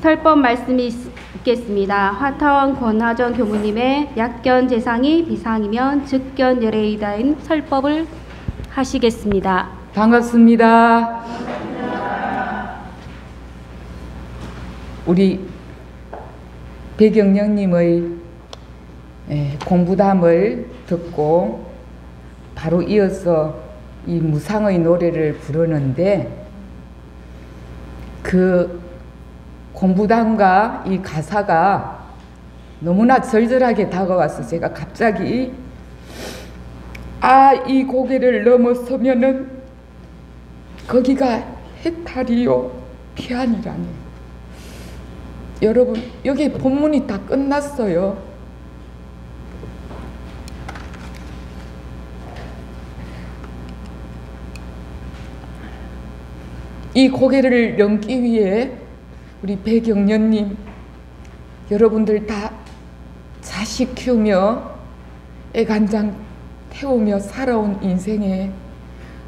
설법 말씀이 있겠습니다. 화타원 권하정 교무님의 약견 재상이 비상이면 즉견 열애이다인 설법을 하시겠습니다. 반갑습니다. 우리 배경영님의 공부담을 듣고 바로 이어서 이 무상의 노래를 부르는데, 그 공부담과 이 가사가 너무나 절절하게 다가와서 제가 갑자기 이 고개를 넘어서면은 거기가 해탈이요 피안이라니. 여러분, 여기 본문이 다 끝났어요. 이 고개를 넘기 위해 우리 배경련님, 여러분들 다 자식 키우며 애간장 태우며 살아온 인생에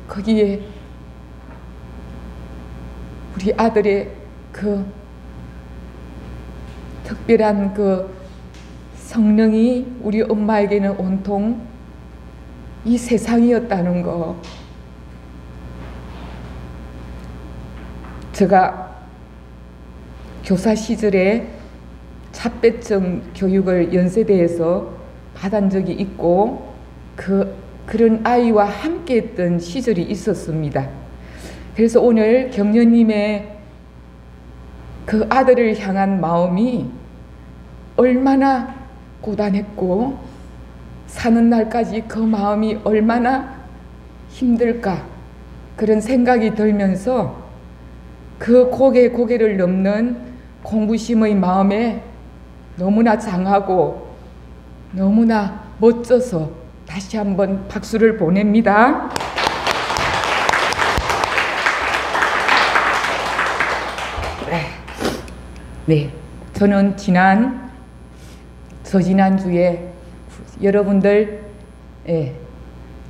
거기에 우리 아들의 그 특별한 그 성령이 우리 엄마에게는 온통 이 세상이었다는 거, 제가 교사 시절에 찻배청 교육을 연세대에서 받은 적이 있고 그런 아이와 함께 했던 시절이 있었습니다. 그래서 오늘 경련님의 그 아들을 향한 마음이 얼마나 고단했고 사는 날까지 그 마음이 얼마나 힘들까, 그런 생각이 들면서 그 고개를 넘는 공부심의 마음에 너무나 장하고 너무나 멋져서 다시 한번 박수를 보냅니다. 네, 저는 저지난주에 여러분들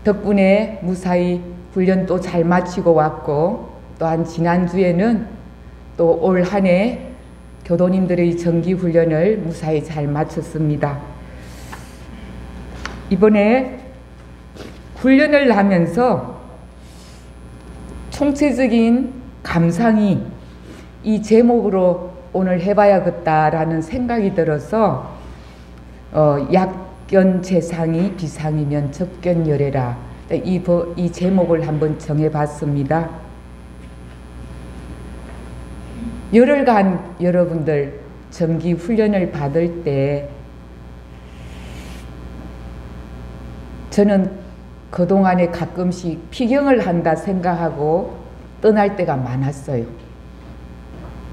덕분에 무사히 훈련도 잘 마치고 왔고, 또한 지난주에는 또 올 한 해 교도님들의 정기훈련을 무사히 잘 마쳤습니다. 이번에 훈련을 하면서 총체적인 감상이 이 제목으로 오늘 해봐야겠다라는 생각이 들어서 약견 재상이 비상이면 적견 열애라, 이 제목을 한번 정해봤습니다. 열흘간 여러분들 정기 훈련을 받을 때 저는 그동안에 가끔씩 피경을 한다 생각하고 떠날 때가 많았어요.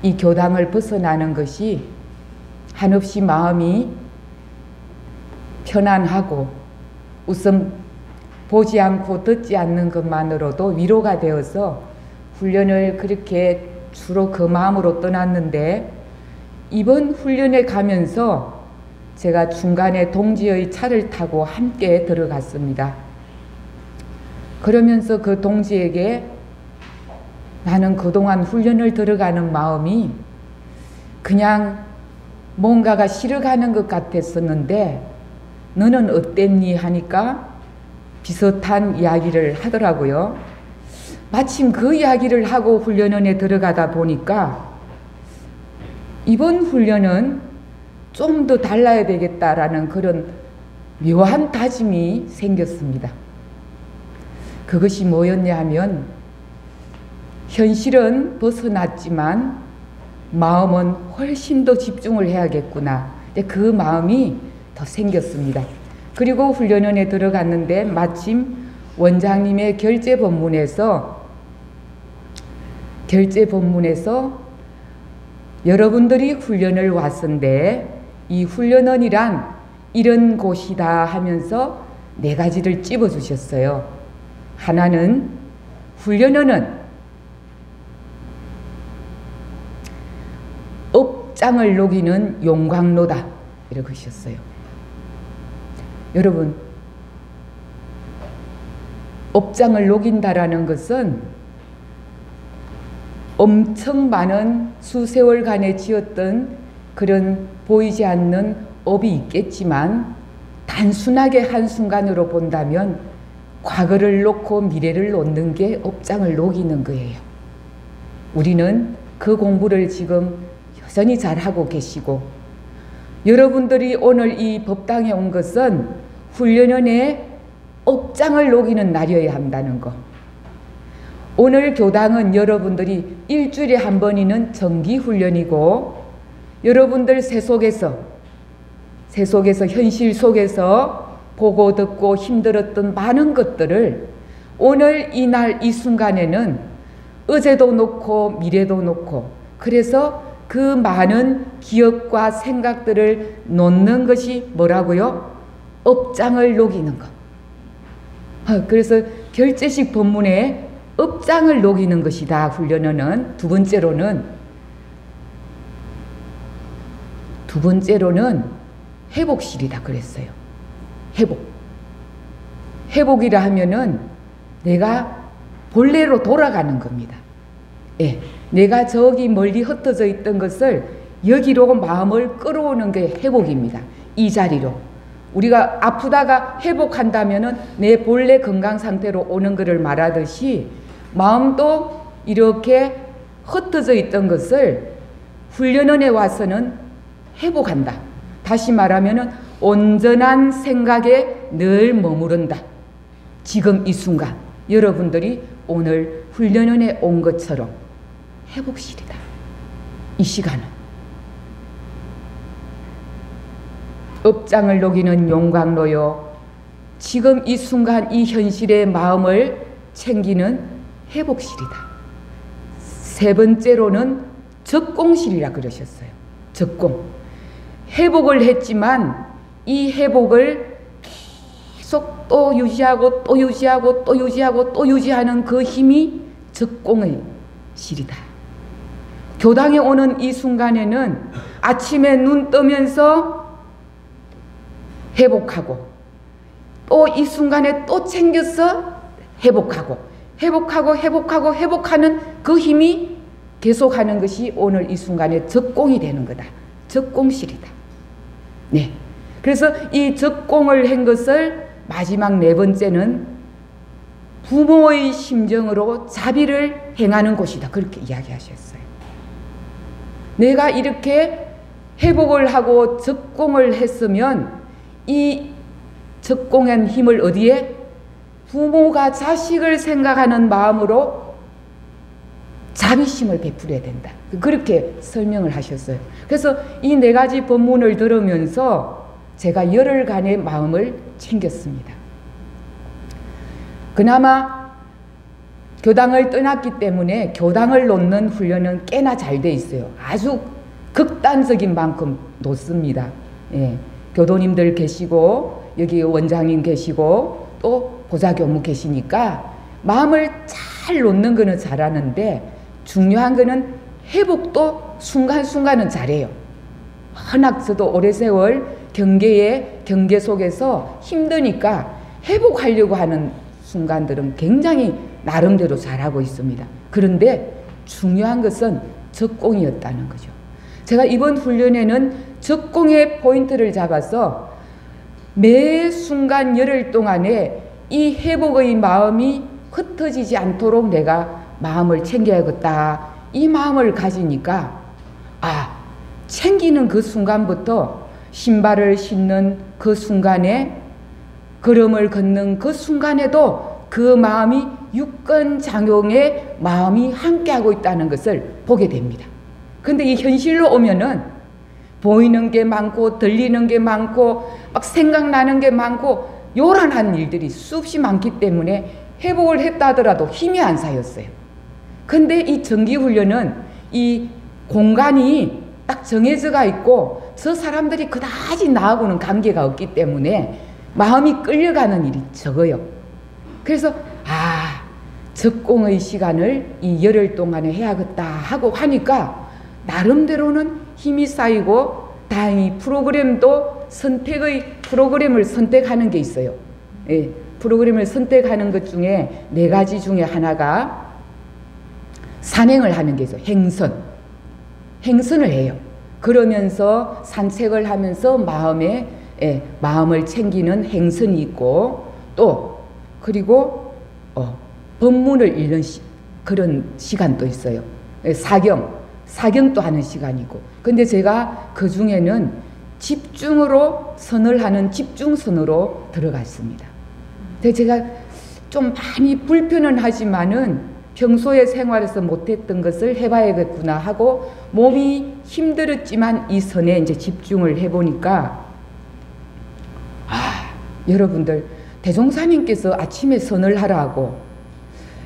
이 교당을 벗어나는 것이 한없이 마음이 편안하고 우선 보지 않고 듣지 않는 것만으로도 위로가 되어서 훈련을 그렇게 주로 그 마음으로 떠났는데, 이번 훈련에 가면서 제가 중간에 동지의 차를 타고 함께 들어갔습니다. 그러면서 그 동지에게 나는 그동안 훈련을 들어가는 마음이 그냥 뭔가가 싫어가는 것 같았었는데 너는 어땠니 하니까 비슷한 이야기를 하더라고요. 마침 그 이야기를 하고 훈련원에 들어가다 보니까 이번 훈련은 좀 더 달라야 되겠다라는 그런 묘한 다짐이 생겼습니다. 그것이 뭐였냐 하면, 현실은 벗어났지만 마음은 훨씬 더 집중을 해야겠구나, 그 마음이 더 생겼습니다. 그리고 훈련원에 들어갔는데 마침 원장님의 결제 본문에서 여러분들이 훈련을 왔은데 이 훈련원이란 이런 곳이다 하면서 4가지를 찝어주셨어요. 하나는, 훈련원은 업장을 녹이는 용광로다, 이렇게 하셨어요. 여러분, 업장을 녹인다라는 것은 엄청 많은 수세월간에 지었던 그런 보이지 않는 업이 있겠지만 단순하게 한순간으로 본다면 과거를 놓고 미래를 놓는 게 업장을 녹이는 거예요. 우리는 그 공부를 지금 여전히 잘하고 계시고, 여러분들이 오늘 이 법당에 온 것은 훈련원의 업장을 녹이는 날이어야 한다는 거. 오늘 교당은 여러분들이 일주일에 한 번이는 정기훈련이고, 여러분들 새 속에서 현실 속에서 보고 듣고 힘들었던 많은 것들을 오늘 이날 이 순간에는 어제도 놓고 미래도 놓고, 그래서 그 많은 기억과 생각들을 놓는 것이 뭐라고요? 업장을 녹이는 것. 그래서 결재식 법문에 업장을 녹이는 것이다. 훈련은 두 번째로는 회복실이다 그랬어요. 회복이라 하면은 내가 본래로 돌아가는 겁니다. 예, 내가 저기 멀리 흩어져 있던 것을 여기로 마음을 끌어오는 게 회복입니다. 이 자리로. 우리가 아프다가 회복한다면은 내 본래 건강 상태로 오는 것을 말하듯이, 마음도 이렇게 흩어져 있던 것을 훈련원에 와서는 회복한다. 다시 말하면은 온전한 생각에 늘 머무른다. 지금 이 순간 여러분들이 오늘 훈련원에 온 것처럼 회복실이다. 이 시간은 업장을 녹이는 용광로요, 지금 이 순간 이 현실의 마음을 챙기는 회복실이다. 세 번째로는 적공실이라 그러셨어요. 적공. 회복을 했지만 이 회복을 계속 또 유지하고 또 유지하고 또 유지하고 또 유지하는 그 힘이 적공의 실이다. 교당에 오는 이 순간에는 아침에 눈 뜨면서 회복하고, 또 이 순간에 또 챙겨서 회복하는 그 힘이 계속하는 것이 오늘 이 순간에 적공이 되는 거다. 적공실이다. 네. 그래서 이 적공을 한 것을 마지막 네 번째는 부모의 심정으로 자비를 행하는 곳이다. 그렇게 이야기하셨어요. 내가 이렇게 회복을 하고 적공을 했으면 이 적공한 힘을 어디에? 부모가 자식을 생각하는 마음으로 자비심을 베풀어야 된다. 그렇게 설명을 하셨어요. 그래서 이 네 가지 법문을 들으면서 제가 열흘간의 마음을 챙겼습니다. 그나마 교당을 떠났기 때문에 교당을 놓는 훈련은 꽤나 잘 돼 있어요. 아주 극단적인 만큼 놓습니다. 예. 교도님들 계시고 여기 원장님 계시고 또 보좌교무 계시니까 마음을 잘 놓는 거는 잘하는데, 중요한 거는 회복도 순간순간은 잘해요. 워낙 저도 오래 세월 경계 속에서 힘드니까 회복하려고 하는 순간들은 굉장히 나름대로 잘하고 있습니다. 그런데 중요한 것은 적공이었다는 거죠. 제가 이번 훈련에는 적공의 포인트를 잡아서 매 순간 열흘 동안에 이 회복의 마음이 흩어지지 않도록 내가 마음을 챙겨야겠다. 이 마음을 가지니까 챙기는 그 순간부터 신발을 신는 그 순간에, 걸음을 걷는 그 순간에도 그 마음이 유권장용의 마음이 함께하고 있다는 것을 보게 됩니다. 근데 이 현실로 오면은 보이는 게 많고 들리는 게 많고 막 생각나는 게 많고 요란한 일들이 수없이 많기 때문에 회복을 했다 하더라도 힘이 안 쌓였어요. 근데 이 정기훈련은 이 공간이 딱 정해져가 있고 저 사람들이 그다지 나하고는 관계가 없기 때문에 마음이 끌려가는 일이 적어요. 그래서 적공의 시간을 이 열흘 동안에 해야겠다 하고 하니까 나름대로는 힘이 쌓이고, 다행히 프로그램도 프로그램을 선택하는 게 있어요. 예, 프로그램을 선택하는 것 중에 네 가지 중에 하나가 산행을 하는 게 있어요. 행선을 해요. 그러면서 산책을 하면서 마음을 챙기는 행선이 있고, 또 그리고 법문을 읽는 그런 시간도 있어요. 사경도 하는 시간이고. 근데 제가 그 중에는 집중으로 선을 하는 집중선으로 들어갔습니다. 근데 제가 좀 많이 불편은 하지만은 평소에 생활에서 못했던 것을 해봐야겠구나 하고 몸이 힘들었지만 이 선에 이제 집중을 해보니까, 여러분들 대종사님께서 아침에 선을 하라고,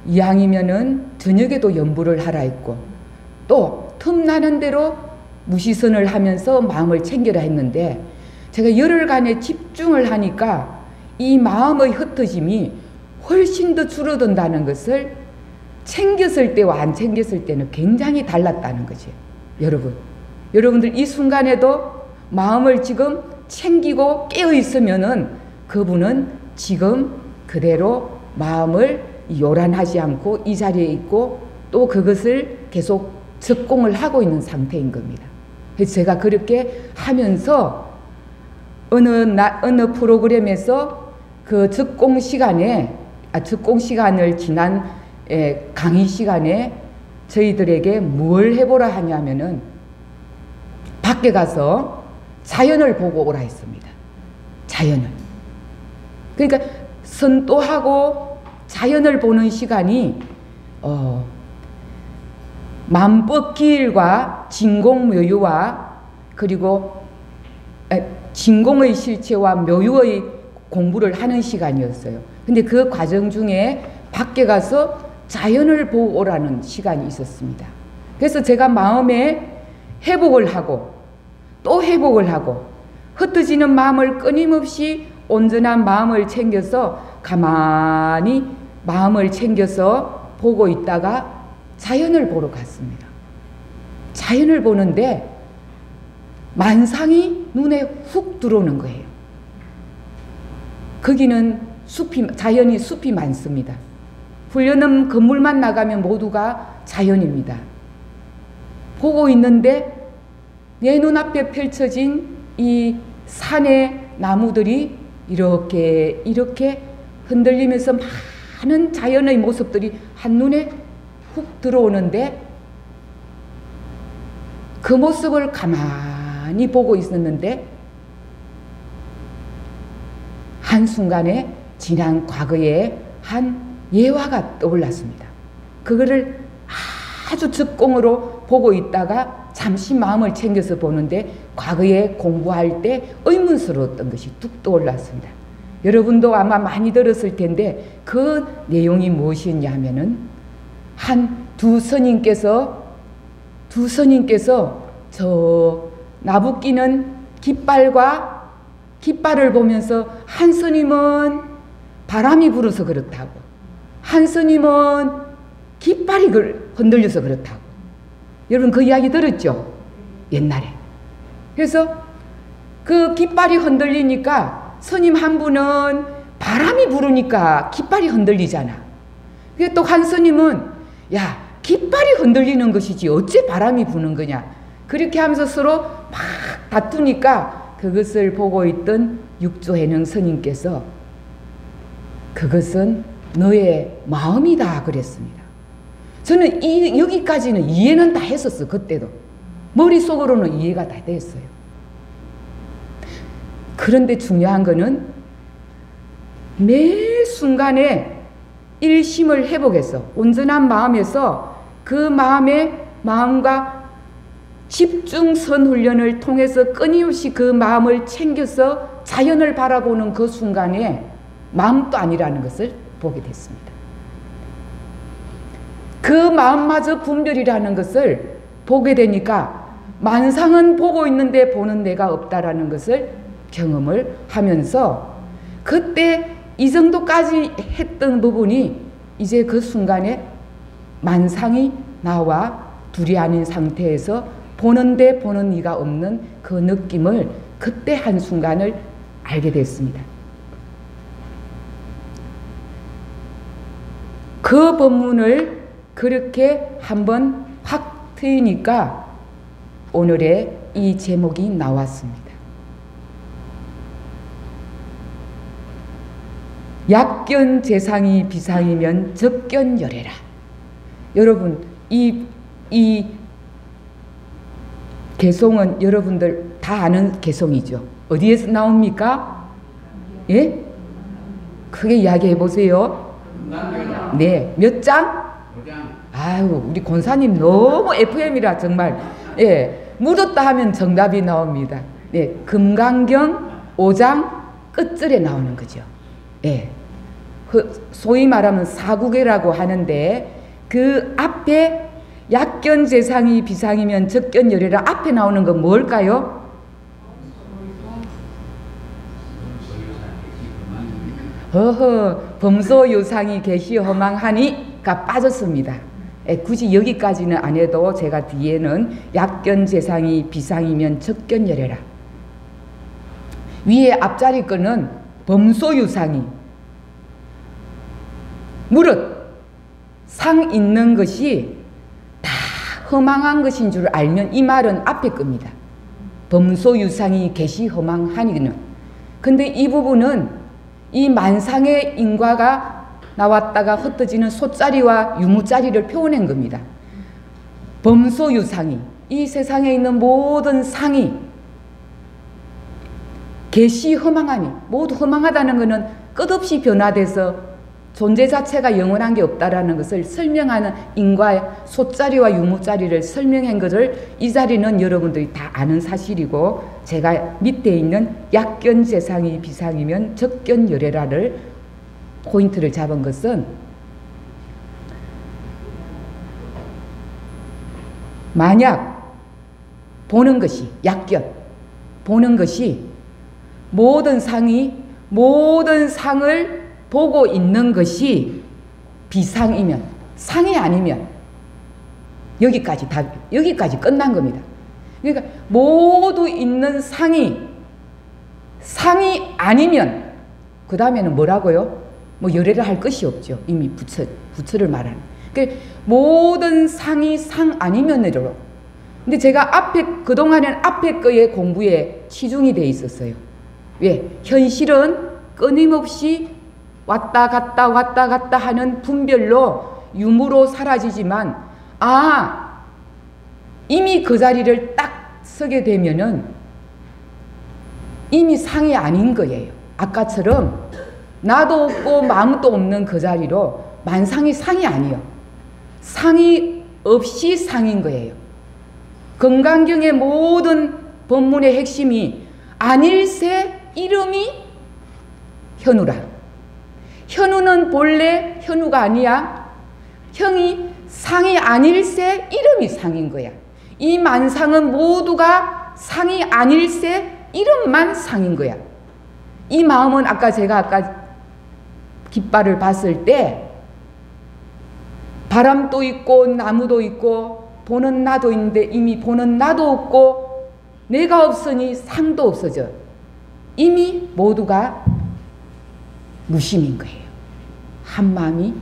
이왕이면은 저녁에도 연부를 하라 했고, 또 틈나는 대로 무시선을 하면서 마음을 챙겨라 했는데, 제가 열흘간에 집중을 하니까 이 마음의 흩어짐이 훨씬 더 줄어든다는 것을 챙겼을 때와 안 챙겼을 때는 굉장히 달랐다는 거죠. 여러분들 이 순간에도 마음을 지금 챙기고 깨어 있으면은 그분은 지금 그대로 마음을 요란하지 않고 이 자리에 있고 또 그것을 계속 적공을 하고 있는 상태인 겁니다. 그래서 제가 그렇게 하면서 어느 프로그램에서 그 적공 시간을 지난 강의 시간에 저희들에게 뭘 해보라 하냐면은 밖에 가서 자연을 보고 오라 했습니다. 자연을. 그러니까 선도하고 자연을 보는 시간이 만법기일과 진공묘유와 그리고 진공의 실체와 묘유의 공부를 하는 시간이었어요. 근데 그 과정 중에 밖에 가서 자연을 보고 오라는 시간이 있었습니다. 그래서 제가 마음에 회복을 하고 또 회복을 하고 흩어지는 마음을 끊임없이 온전한 마음을 챙겨서 가만히 마음을 챙겨서 보고 있다가 자연을 보러 갔습니다. 자연을 보는데 만상이 눈에 훅 들어오는 거예요. 거기는 숲이 많습니다. 훈련은 건물만 나가면 모두가 자연입니다. 보고 있는데 내 눈앞에 펼쳐진 이 산의 나무들이 이렇게 흔들리면서 많은 자연의 모습들이 한눈에 훅 들어오는데 그 모습을 가만히 보고 있었는데 한순간에 지난 과거의 한 예화가 떠올랐습니다. 그거를 아주 적공으로 보고 있다가 잠시 마음을 챙겨서 보는데 과거에 공부할 때 의문스러웠던 것이 뚝 떠올랐습니다. 여러분도 아마 많이 들었을 텐데 그 내용이 무엇이었냐 하면은 두 스님께서 저 나부끼는 깃발을 보면서 한 스님은 바람이 불어서 그렇다고, 한 스님은 깃발이 흔들려서 그렇다고. 여러분 그 이야기 들었죠? 옛날에. 그래서 그 깃발이 흔들리니까 스님 한 분은 바람이 부르니까 깃발이 흔들리잖아. 그게 또 한 스님은 야, 깃발이 흔들리는 것이지 어째 바람이 부는 거냐. 그렇게 하면서 서로 막 다투니까 그것을 보고 있던 육조해능 스님께서 그것은 너의 마음이다 그랬습니다. 저는 여기까지는 이해는 다 했었어. 그때도 머릿속으로는 이해가 다 됐어요. 그런데 중요한 거는 매 순간에 일심을 회복해서 온전한 마음에서 그 마음과 집중선 훈련을 통해서 끊임없이 그 마음을 챙겨서 자연을 바라보는 그 순간에 마음도 아니라는 것을 보게 됐습니다. 그 마음마저 분별이라는 것을 보게 되니까 만상은 보고 있는데 보는 내가 없다라는 것을 경험을 하면서 그때 이 정도까지 했던 부분이 이제 그 순간에 만상이 나와 둘이 아닌 상태에서 보는데 보는 이가 없는 그 느낌을 그때 한순간을 알게 됐습니다. 그 법문을 그렇게 한번 확 트이니까 오늘의 이 제목이 나왔습니다. 약견 재상이 비상이면 적견여래라. 여러분, 이 개송은 여러분들 다 아는 개송이죠. 어디에서 나옵니까? 예? 크게 이야기해 보세요. 네, 몇 장? 아유, 우리 권사님 너무 FM이라 정말. 예, 묻었다 하면 정답이 나옵니다. 네, 금강경 5장 끝절에 나오는 거죠. 예, 소위 말하면 사국이라고 하는데 그 앞에 약견 재상이 비상이면 적견여래라 앞에 나오는 건 뭘까요? 범소유상이 계시 허망하니가 빠졌습니다. 굳이 여기까지는 안 해도 제가 뒤에는 약견 재상이 비상이면 적견여래라. 위에 앞자리 거는 범소유상이 무릇 상 있는 것이 다 허망한 것인 줄 알면 이 말은 앞에 겁니다. 범소유상이 계시 허망하니는. 근데 이 부분은 이 만상의 인과가 나왔다가 흩어지는 소자리와 유무자리를 표현한 겁니다. 범소유상이, 이 세상에 있는 모든 상이 계시 허망하니, 모두 허망하다는 것은 끝없이 변화돼서 존재 자체가 영원한 게 없다라는 것을 설명하는 인과 소자리와 유무자리를 설명한 것을 이 자리는 여러분들이 다 아는 사실이고, 제가 밑에 있는 약견 재상이 비상이면 적견여래라를 포인트를 잡은 것은, 만약 보는 것이, 약견 보는 것이 모든 상이 모든 상을 보고 있는 것이 비상이면, 상이 아니면 여기까지 끝난 겁니다. 그러니까 모두 있는 상이 아니면 그 다음에는 뭐라고요? 뭐 열애를 할 것이 없죠. 이미 부처를 말하는. 그러니까 모든 상이 상 아니면으로. 근데 제가 그동안에는 앞에 거의 공부에 치중이 돼 있었어요. 왜? 현실은 끊임없이 왔다 갔다 하는 분별로 유무로 사라지지만, 이미 그 자리를 딱 서게 되면은 이미 상이 아닌 거예요. 아까처럼 나도 없고 마음도 없는 그 자리로 만상이 상이 아니요. 상이 없이 상인 거예요. 금강경의 모든 법문의 핵심이 안일세 이름이 현우라. 현우는 본래 현우가 아니야. 형이 상이 아닐세 이름이 상인 거야. 이 만상은 모두가 상이 아닐세 이름만 상인 거야. 이 마음은 제가 깃발을 봤을 때 바람도 있고 나무도 있고 보는 나도 있는데 이미 보는 나도 없고 내가 없으니 상도 없어져. 이미 모두가 무심인 거예요. 한 마음이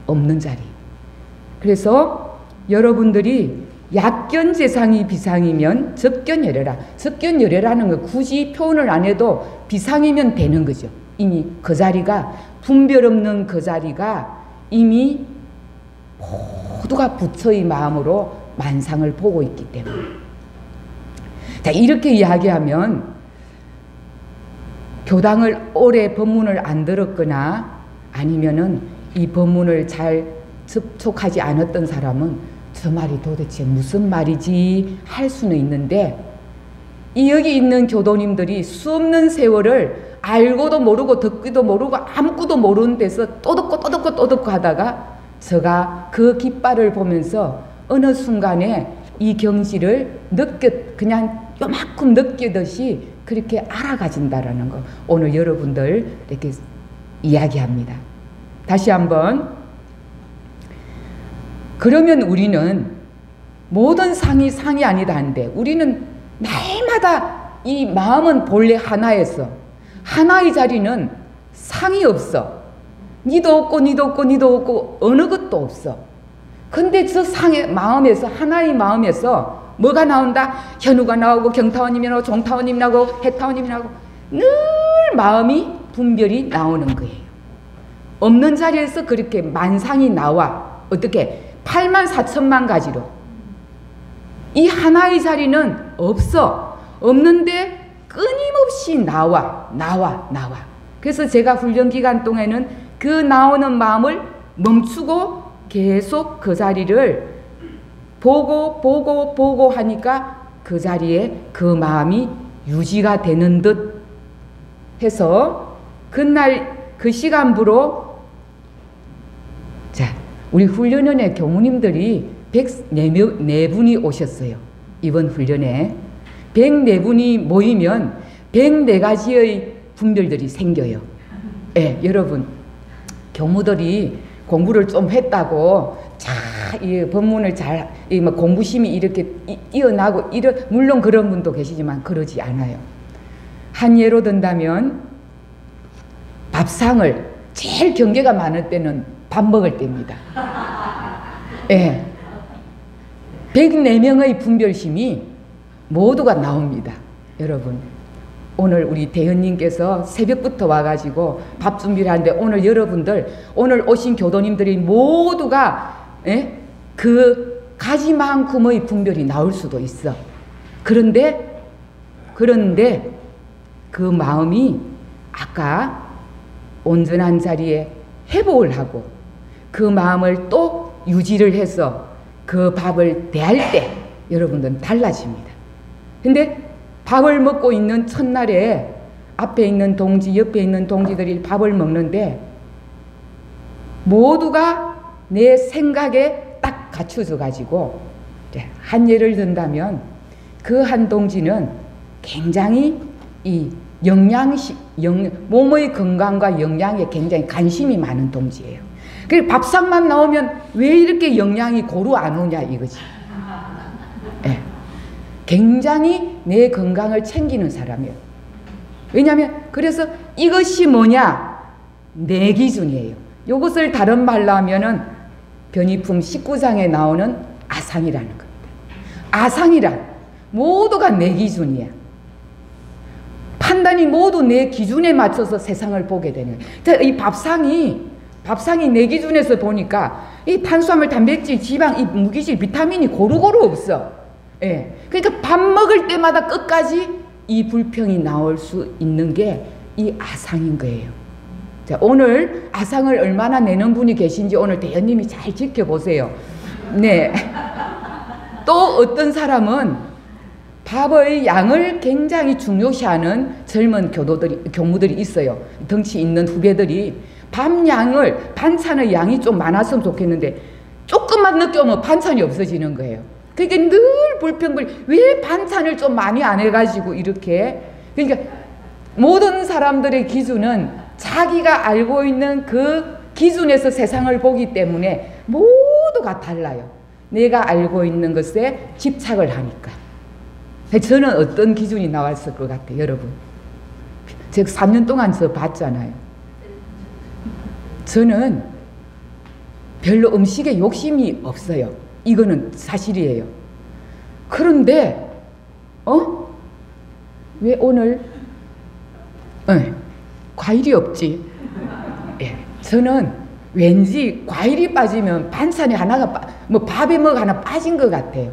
없는 자리. 그래서 여러분들이 약견 재상이 비상이면 적견여래라. 적견여래라는 거 굳이 표현을 안 해도 비상이면 되는 거죠. 이미 그 자리가, 분별 없는 그 자리가 이미 모두가 부처의 마음으로 만상을 보고 있기 때문에. 자, 이렇게 이야기하면 교당을 오래 법문을 안 들었거나 아니면은 이 법문을 잘 접촉하지 않았던 사람은 저 말이 도대체 무슨 말이지 할 수는 있는데, 이 여기 있는 교도님들이 수없는 세월을 알고도 모르고 듣기도 모르고 아무것도 모르는 데서 또 듣고 하다가 제가 그 깃발을 보면서 어느 순간에 이 경지를 그냥 요만큼 느끼듯이 그렇게 알아가진다라는 거 오늘 여러분들 이렇게 이야기합니다. 다시 한번. 그러면 우리는 모든 상이 아니다 하는데, 우리는 날마다 이 마음은 본래 하나에서 하나의 자리는 상이 없어. 니도 없고 어느 것도 없어. 근데 저 상의 마음에서, 하나의 마음에서 뭐가 나온다? 현우가 나오고 경타원님이 나오고 종타원님이 나오고 해타원님이 나오고 늘 마음이 분별이 나오는 거예요. 없는 자리에서 그렇게 만상이 나와. 어떻게? 8만 4천만 가지로. 이 하나의 자리는 없어. 없는데 끊임없이 나와. 그래서 제가 훈련 기간 동안에는 그 나오는 마음을 멈추고 계속 그 자리를 보고 하니까 그 자리에 그 마음이 유지가 되는 듯 해서 그날 그 시간부로 자, 우리 훈련원의 교무님들이 104분이 오셨어요. 이번 훈련에 104분이 모이면 104가지의 분별들이 생겨요. 예, 여러분 교무들이 공부를 좀 했다고 이 법문을 잘 공부심이 이렇게 이어나고 물론 그런 분도 계시지만 그러지 않아요. 한 예로 든다면 밥상을 제일 경계가 많을 때는 밥 먹을 때입니다. 예. 104명의 분별심이 모두가 나옵니다. 여러분 오늘 우리 대현님께서 새벽부터 와가지고 밥 준비를 하는데 오늘 여러분들 오늘 오신 교도님들이 모두가 그 가지만큼의 분별이 나올 수도 있어. 그런데 그 마음이 아까 온전한 자리에 회복을 하고 그 마음을 또 유지를 해서 그 밥을 대할 때 여러분들은 달라집니다. 근데 밥을 먹고 있는 첫날에 앞에 있는 동지, 옆에 있는 동지들이 밥을 먹는데 모두가 내 생각에 딱 갖춰져 가지고 한 예를 든다면 그 한 동지는 굉장히 이 몸의 건강과 영양에 굉장히 관심이 많은 동지예요. 그 밥상만 나오면 왜 이렇게 영양이 고루 안 오냐 이거지. 네. 굉장히 내 건강을 챙기는 사람이에요. 왜냐하면 그래서 이것이 뭐냐? 내 기준이에요. 이것을 다른 말로 하면은 변이품 19장에 나오는 아상이라는 겁니다. 아상이란 모두가 내 기준이야. 판단이 모두 내 기준에 맞춰서 세상을 보게 되는 거예요. 이 밥상이 내 기준에서 보니까 이 탄수화물, 단백질, 지방, 이 무기질, 비타민이 고루고루 없어. 예. 그러니까 밥 먹을 때마다 끝까지 이 불평이 나올 수 있는 게 이 아상인 거예요. 자, 오늘 아상을 얼마나 내는 분이 계신지 오늘 대현님이 잘 지켜보세요. 네. 또 어떤 사람은 밥의 양을 굉장히 중요시하는 젊은 교무들이 있어요. 덩치 있는 후배들이 반찬의 양이 좀 많았으면 좋겠는데 조금만 늦게 오면 반찬이 없어지는 거예요. 그러니까 늘 불평불 왜 반찬을 좀 많이 안 해가지고 이렇게. 그러니까 모든 사람들의 기준은 자기가 알고 있는 그 기준에서 세상을 보기 때문에 모두가 달라요. 내가 알고 있는 것에 집착을 하니까. 저는 어떤 기준이 나왔을 것 같아요, 여러분. 제가 3년 동안 저 봤잖아요. 저는 별로 음식에 욕심이 없어요. 이거는 사실이에요. 그런데 왜 오늘 과일이 없지? 예, 저는 왠지 과일이 빠지면 반찬이 하나가 밥에 뭐가 하나 빠진 것 같아요.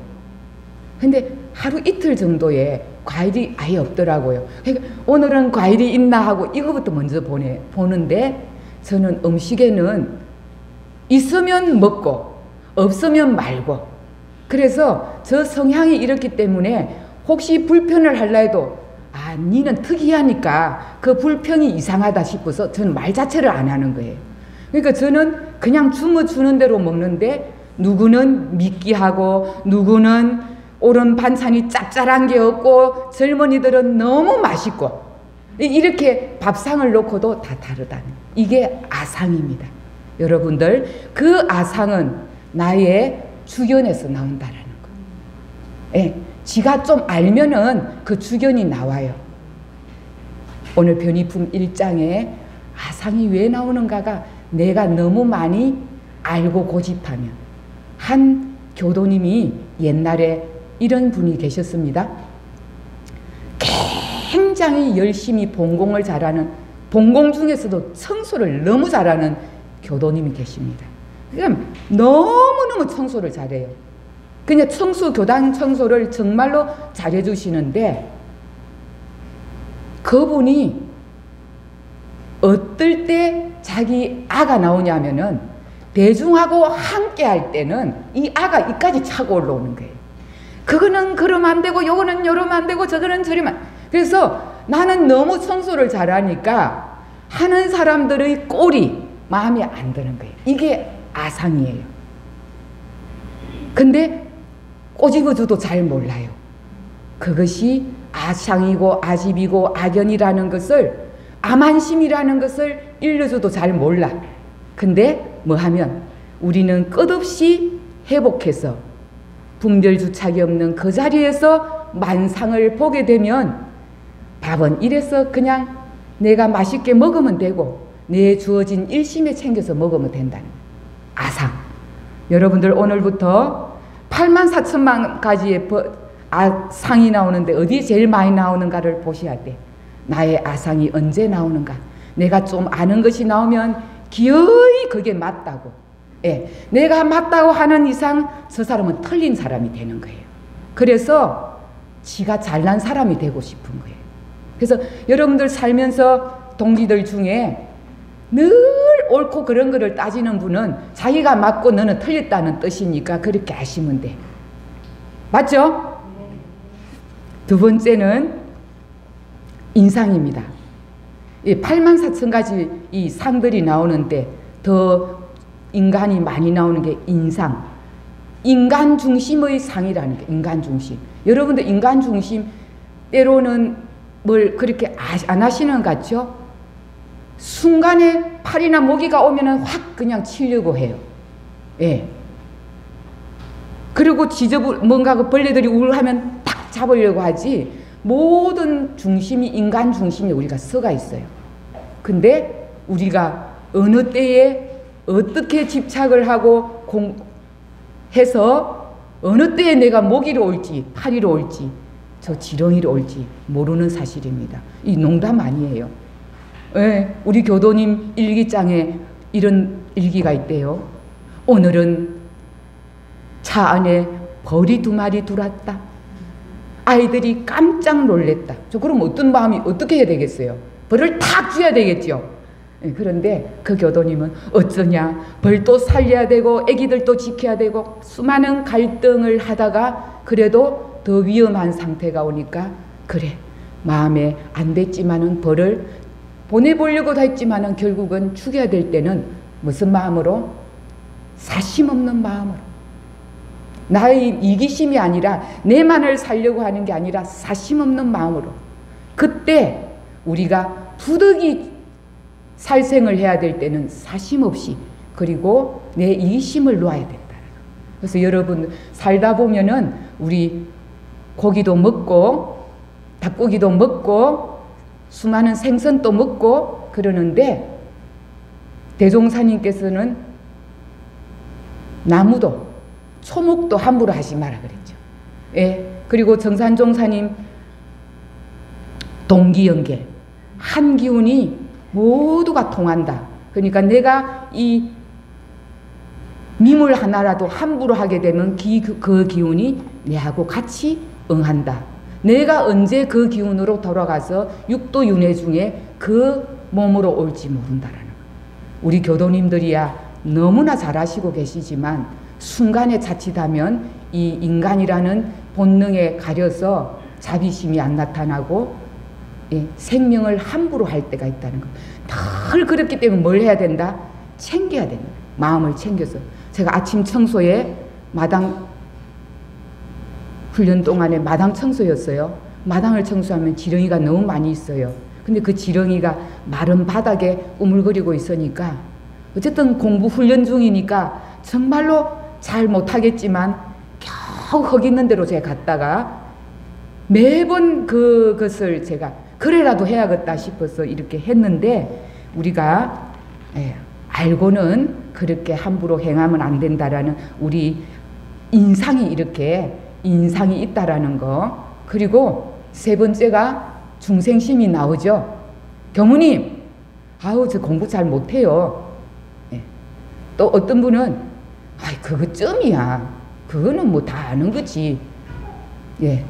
근데 하루 이틀 정도에 과일이 아예 없더라고요. 그러니까 오늘은 과일이 있나 하고 이거부터 먼저 보는데 저는 음식에는 있으면 먹고 없으면 말고. 그래서 저 성향이 이렇기 때문에 혹시 불편을 하려 해도 니는 특이하니까 그 불평이 이상하다 싶어서 저는 말 자체를 안 하는 거예요. 그러니까 저는 그냥 주는 대로 먹는데 누구는 미끼하고 누구는 오른 반찬이 짭짤한 게 없고 젊은이들은 너무 맛있고 이렇게 밥상을 놓고도 다 다르다는 이게 아상입니다. 여러분들 그 아상은 나의 주견에서 나온다라는 거. 예, 지가 좀 알면은 그 주견이 나와요. 오늘 변이품 1장에 아상이 왜 나오는가가 내가 너무 많이 알고 고집하면 한 교도님이 옛날에 이런 분이 계셨습니다. 굉장히 열심히 본공을 잘하는, 본공 중에서도 청소를 너무 잘하는 교도님이 계십니다. 그럼 너무너무 청소를 잘해요. 그냥 교단 청소를 정말로 잘해주시는데, 그분이 어떨 때 자기 아가 나오냐면은 대중하고 함께 할 때는 이 아가 이까지 차고 올라오는 거예요. 그거는 그러면 안 되고, 요거는 요러면 안 되고, 저거는 저러면. 그래서 나는 너무 청소를 잘하니까 하는 사람들의 꼴이 마음에 안 드는 거예요. 이게 아상이에요. 근데 꼬집어줘도 잘 몰라요. 그것이 아상이고 아집이고 악연이라는 것을, 암한심이라는 것을 일러줘도 잘 몰라. 근데 뭐 하면 우리는 끝없이 회복해서 분별주착이 없는 그 자리에서 만상을 보게 되면, 밥은 이래서 그냥 내가 맛있게 먹으면 되고 내 주어진 일심에 챙겨서 먹으면 된다는 아상. 여러분들 오늘부터 84,000만 가지의 아상이 나오는데 어디에 제일 많이 나오는가를 보셔야 돼. 나의 아상이 언제 나오는가. 내가 좀 아는 것이 나오면 기어이 그게 맞다고. 예, 내가 맞다고 하는 이상 저 사람은 틀린 사람이 되는 거예요. 그래서 지가 잘난 사람이 되고 싶은 거예요. 그래서 여러분들 살면서 동지들 중에 늘 옳고 그런 거를 따지는 분은 자기가 맞고 너는 틀렸다는 뜻이니까 그렇게 하시면 돼. 맞죠? 두 번째는 인상입니다. 이 84,000가지 이 상들이 나오는데 더 인간이 많이 나오는 게 인상. 인간 중심의 상이라는 게, 인간 중심. 여러분들 인간 중심 때로는 뭘 그렇게 안 하시는 것 같죠? 순간에 팔이나 모기가 오면은 확 그냥 치려고 해요. 예. 그리고 뭔가 그 벌레들이 우울하면 딱 잡으려고 하지, 모든 중심이 인간 중심에 우리가 서가 있어요. 근데 우리가 어느 때에 어떻게 집착을 하고 해서 어느 때에 내가 모기로 올지 파리로 올지 저 지렁이로 올지 모르는 사실입니다. 이 농담 아니에요. 예, 우리 교도님 일기장에 이런 일기가 있대요. 오늘은 차 안에 벌이 2마리 들어왔다. 아이들이 깜짝 놀랬다. 저 그럼 어떤 마음이 어떻게 해야 되겠어요? 벌을 탁 줘야 되겠죠. 예, 그런데 그 교도님은 어쩌냐, 벌도 살려야 되고 애기들도 지켜야 되고 수많은 갈등을 하다가 그래도 더 위험한 상태가 오니까 그래 마음에 안 됐지만은 벌을 보내보려고 했지만은 결국은 죽여야 될 때는 무슨 마음으로? 사심 없는 마음으로. 나의 이기심이 아니라 내만을 살려고 하는 게 아니라 사심 없는 마음으로. 그때 우리가 부득이 살생을 해야 될 때는 사심 없이, 그리고 내 이기심을 놓아야 된다. 그래서 여러분 살다 보면은 우리 고기도 먹고 닭고기도 먹고 수많은 생선도 먹고 그러는데, 대종사님께서는 나무도 초목도 함부로 하지 마라 그랬죠. 예. 그리고 정산종사님 동기연계, 한 기운이 모두가 통한다. 그러니까 내가 이 미물 하나라도 함부로 하게 되면 그 기운이 내하고 같이 응한다. 내가 언제 그 기운으로 돌아가서 육도윤회 중에 그 몸으로 올지 모른다라는 거. 우리 교도님들이야 너무나 잘하시고 계시지만 순간에 자칫하면 이 인간이라는 본능에 가려서 자비심이 안 나타나고 생명을 함부로 할 때가 있다는 거. 늘 그렇기 때문에 뭘 해야 된다? 챙겨야 된다. 마음을 챙겨서. 제가 아침 청소에 마당 훈련 동안에 마당 청소였어요. 마당을 청소하면 지렁이가 너무 많이 있어요. 근데 그 지렁이가 마른 바닥에 우물거리고 있으니까 어쨌든 공부 훈련 중이니까 정말로 잘 못하겠지만 겨우 거기 있는 대로 제가 갔다가 매번 그것을 제가 그래라도 해야겠다 싶어서 이렇게 했는데, 우리가 알고는 그렇게 함부로 행하면 안 된다라는 우리 인상이 이렇게 인상이 있다라는 거. 그리고 세 번째가 중생심이 나오죠. 교무님, 아우 저 공부 잘 못해요. 예. 또 어떤 분은 아이 그거쯤이야. 그거는 뭐 다 아는 거지. 예.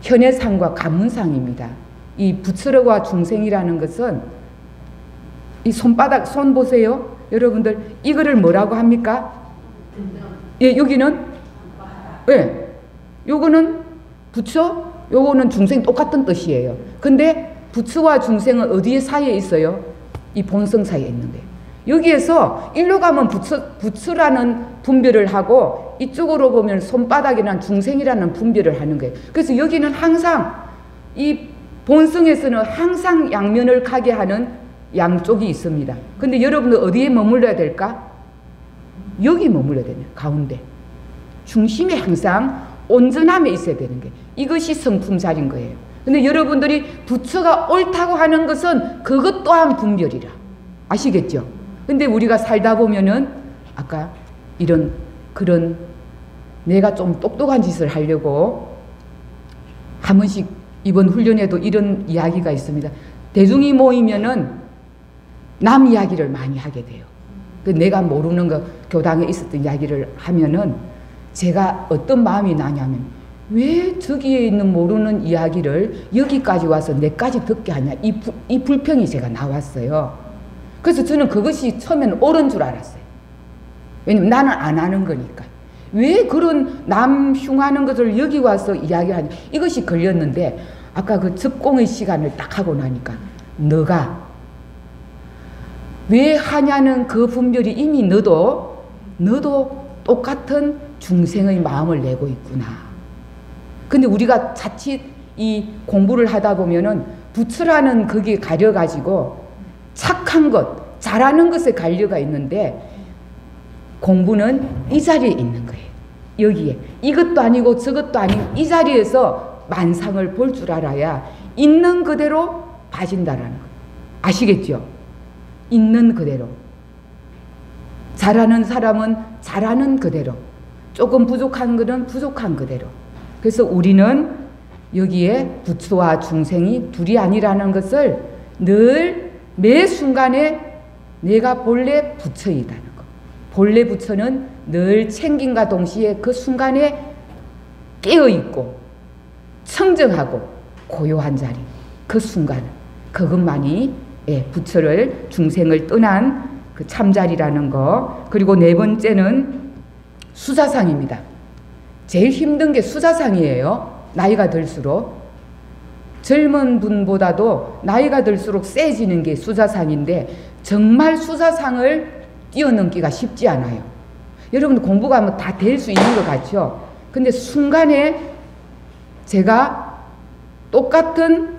현해상과 가문상입니다. 이 부처러와 중생이라는 것은 이 손바닥 손 보세요. 여러분들 이거를 뭐라고 합니까? 예, 여기는 예. 요거는 부처, 요거는 중생 똑같은 뜻이에요. 근데 부처와 중생은 어디에 사이에 있어요? 이 본성 사이에 있는 거예요. 여기에서 일로 가면 부처라는 분별을 하고 이쪽으로 보면 손바닥이라는 중생이라는 분별을 하는 거예요. 그래서 여기는 항상 이 본성에서는 항상 양면을 가게 하는 양쪽이 있습니다. 근데 여러분들 어디에 머물러야 될까? 여기 머물러야 되네. 가운데. 중심에 항상 온전함에 있어야 되는 게 이것이 성품살인 거예요. 근데 여러분들이 부처가 옳다고 하는 것은 그것 또한 분별이라. 아시겠죠? 근데 우리가 살다 보면은 아까 이런 그런 내가 좀 똑똑한 짓을 하려고 한 번씩 이번 훈련에도 이런 이야기가 있습니다. 대중이 모이면은 남 이야기를 많이 하게 돼요. 내가 모르는 거 교당에 있었던 이야기를 하면은 제가 어떤 마음이 나냐면 왜 저기에 있는 모르는 이야기를 여기까지 와서 내까지 듣게 하냐 이 불평이 제가 나왔어요. 그래서 저는 그것이 처음에는 옳은 줄 알았어요. 왜냐면 나는 안 하는 거니까. 왜 그런 남 흉하는 것을 여기 와서 이야기하냐 이것이 걸렸는데 아까 그 접공의 시간을 딱 하고 나니까 너가 왜 하냐는 그 분별이 이미 너도 똑같은 중생의 마음을 내고 있구나. 근데 우리가 자칫 이 공부를 하다 보면은 부처라는 거기에 가려가지고 착한 것, 잘하는 것에 갈려가 있는데 공부는 이 자리에 있는 거예요. 여기에. 이것도 아니고 저것도 아닌 이 자리에서 만상을 볼 줄 알아야 있는 그대로 봐진다라는 거예요. 아시겠죠? 있는 그대로. 잘하는 사람은 잘하는 그대로. 조금 부족한 것은 부족한 그대로. 그래서 우리는 여기에 부처와 중생이 둘이 아니라는 것을 늘 매 순간에 내가 본래 부처이다는 것. 본래 부처는 늘 챙김과 동시에 그 순간에 깨어있고 청정하고 고요한 자리. 그 순간 그것만이 부처를 중생을 떠난 그 참자리라는 거. 그리고 네 번째는 수사상입니다. 제일 힘든 게 수사상이에요. 나이가 들수록. 젊은 분보다도 나이가 들수록 세지는 게 수사상인데 정말 수사상을 뛰어넘기가 쉽지 않아요. 여러분 공부가 뭐 다 될 수 있는 것 같죠? 근데 순간에 제가 똑같은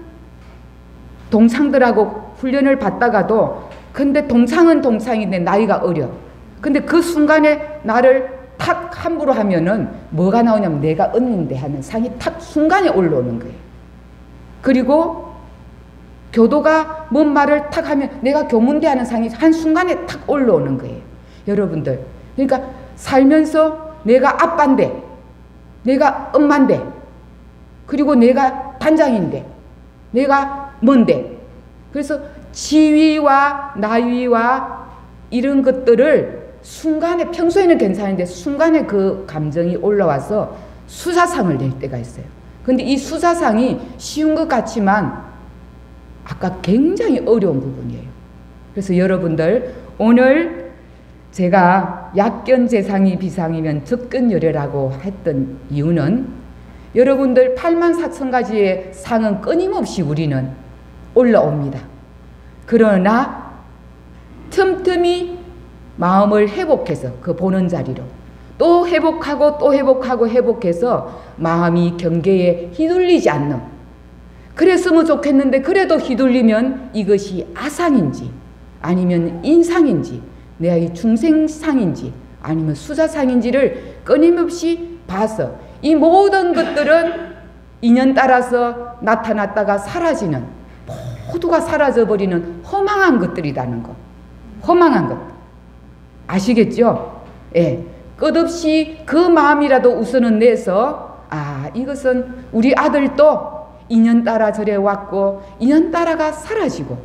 동창들하고 훈련을 받다가도 근데 동창은 동창인데 나이가 어려. 근데 그 순간에 나를 탁 함부로 하면은 뭐가 나오냐면 내가 얻는데 하는 상이 탁 순간에 올라오는 거예요. 그리고 교도가 뭔 말을 탁 하면 내가 교문대 하는 상이 한순간에 탁 올라오는 거예요. 여러분들. 그러니까 살면서 내가 아빠인데, 내가 엄마인데, 그리고 내가 단장인데, 내가 뭔데. 그래서 지위와 나위와 이런 것들을 순간에 평소에는 괜찮은데 순간에 그 감정이 올라와서 수사상을 낼 때가 있어요. 근데 이 수사상이 쉬운 것 같지만 아까 굉장히 어려운 부분이에요. 그래서 여러분들 오늘 제가 약견재상이 비상이면 적견열애라고 했던 이유는 여러분들 84,000가지의 상은 끊임없이 우리는 올라옵니다. 그러나 틈틈이 마음을 회복해서 그 보는 자리로 또 회복하고 또 회복하고 회복해서 마음이 경계에 휘둘리지 않는 그랬으면 좋겠는데 그래도 휘둘리면 이것이 아상인지 아니면 인상인지 내가 이 중생상인지 아니면 수사상인지를 끊임없이 봐서 이 모든 것들은 인연 따라서 나타났다가 사라지는 모두가 사라져버리는 허망한 것들이라는 것. 허망한 것. 아시겠죠? 예. 끝없이 그 마음이라도 우선은 내서 이것은 우리 아들도 인연따라 절에 왔고 인연따라가 사라지고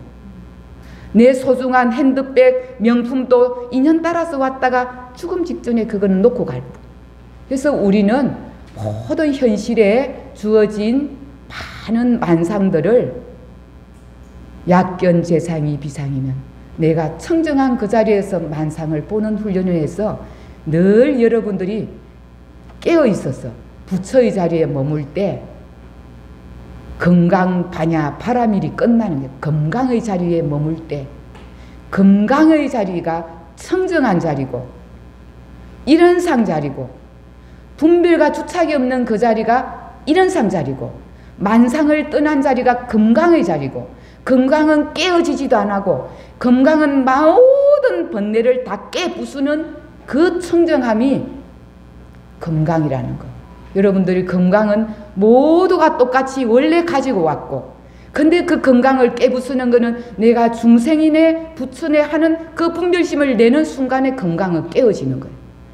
내 소중한 핸드백 명품도 인연따라서 왔다가 죽음 직전에 그거는 놓고 갈 뿐. 그래서 우리는 모든 현실에 주어진 많은 만상들을 약견 재상이 비상이면 내가 청정한 그 자리에서 만상을 보는 훈련을 해서 늘 여러분들이 깨어 있어서 부처의 자리에 머물 때 건강 반야 바라밀이 끝나는 게 건강의 자리에 머물 때 건강의 자리가 청정한 자리고 일원상 자리고 분별과 주착이 없는 그 자리가 일원상 자리고 만상을 떠난 자리가 건강의 자리고 건강은 깨어지지도 안 하고 건강은 모든 번뇌를 다 깨부수는 그 청정함이 건강이라는 거. 여러분들이 건강은 모두가 똑같이 원래 가지고 왔고 근데 그 건강을 깨부수는 거는 내가 중생이네 부처네 하는 그 분별심을 내는 순간에 건강은 깨어지는 거예요.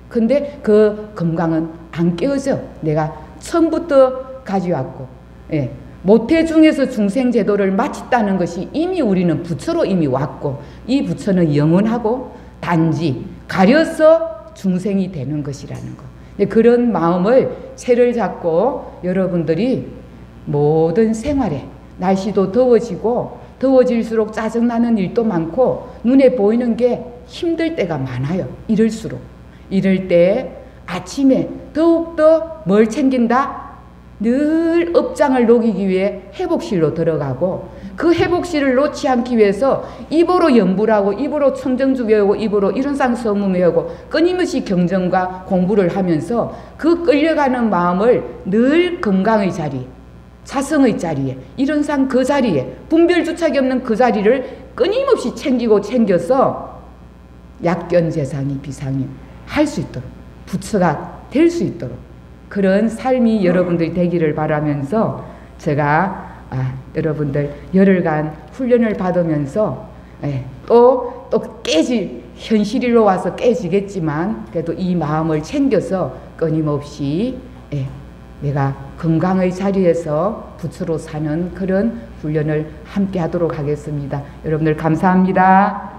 근데 그 건강은 안 깨어져. 내가 처음부터 가져왔고 예. 모태 중에서 중생 제도를 마쳤다는 것이 이미 우리는 부처로 이미 왔고 이 부처는 영원하고 단지 가려서 중생이 되는 것이라는 거. 그런 마음을 채를 잡고 여러분들이 모든 생활에 날씨도 더워지고 더워질수록 짜증나는 일도 많고 눈에 보이는 게 힘들 때가 많아요. 이럴수록. 이럴 때 아침에 더욱더 뭘 챙긴다? 늘 업장을 녹이기 위해 회복실로 들어가고 그 회복실을 놓지 않기 위해서 입으로 연불하고 입으로 청정주 외우고 입으로 일원상 서문 외우고 끊임없이 경전과 공부를 하면서 그 끌려가는 마음을 늘 건강의 자리, 자성의 자리에, 일원상 그 자리에, 분별주착이 없는 그 자리를 끊임없이 챙기고 챙겨서 약견 재상이 비상이 할 수 있도록 부처가 될 수 있도록 그런 삶이 여러분들이 되기를 바라면서 제가 여러분들 열흘간 훈련을 받으면서 또 현실로 와서 깨지겠지만 그래도 이 마음을 챙겨서 끊임없이 내가 건강의 자리에서 부처로 사는 그런 훈련을 함께 하도록 하겠습니다. 여러분들 감사합니다.